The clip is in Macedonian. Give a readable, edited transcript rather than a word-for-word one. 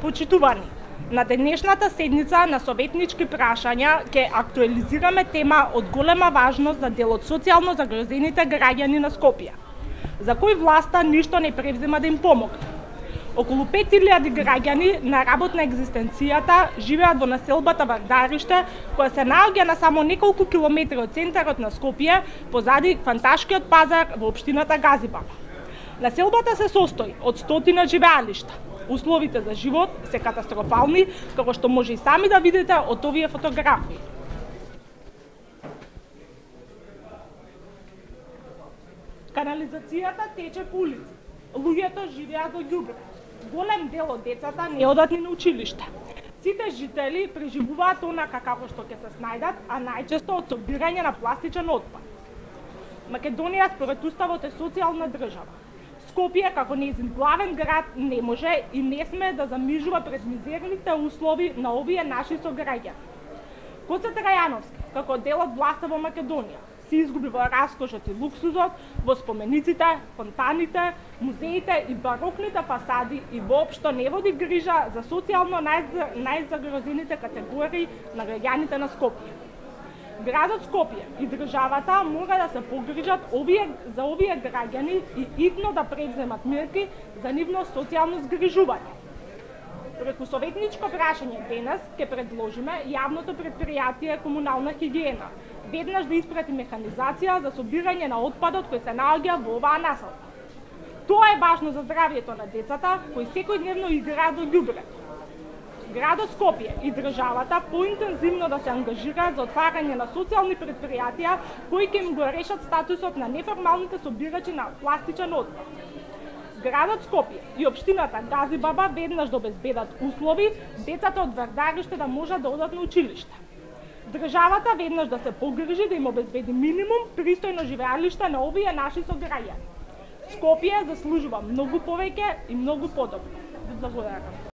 Почитувани, на денешната седница на советнички прашања ќе актуализираме тема од голема важност за дел од социјално загрозените граѓани на Скопје, за кои власта ништо не превзема да им помогне. Околу 5000 граѓани на работ на екзистенцијата живеат во населбата Вардариште, која се наоѓа на само неколку километри од центарот на Скопје, позади фанташкиот пазар во општината Газибаба. Населбата се состои од стотина живеалишта. Условите за живот се катастрофални, како што може и сами да видите од овие фотографии. Канализацијата тече по улици. Луѓето живеат во ѓубре. Голем дел од децата не одат ни на училиште. Сите жители преживуваат онака како што ќе се снајдат, а најчесто од собирање на пластичен отпад. Македонија според уставот е социјална држава. Скопје, како нејзин главен град, не може и не сме да замижува пред мизерните услови на овие наши сограѓани. Гоце Трајановски, како дел од власта во Македонија, се изгуби во раскошот и луксузот, во спомениците, фонтаните, музеите и барокните фасади и воопшто не води грижа за социјално најзагрозените категории на граѓаните на Скопје. Градот Скопје и државата мора да се погрижат за овие граѓани и итно да преземат мерки за нивно социјално згрижување. Преку советничко прашање денес ќе предложиме јавното претпријатие комунална хигиена веднаш да испрати механизација за собирање на отпадот кој се наоѓа во оваа населба. Тоа е важно за здравјето на децата кои секојдневно играат во ѓубрето. Градот Скопје и државата поинтензивно да се ангажираат за отварање на социјални претпријатија кои ќе им го решат статусот на неформалните собирачи на пластичен отпад. Градот Скопје и општината Газибаба веднаш да обезбедат услови децата од Вардариште да можат да одат на училиште. Државата веднаш да се погрижи да им обезбеди минимум пристојно живеалиште на овие наши сограѓани. Скопје заслужува многу повеќе и многу подобро. Ви благодарам.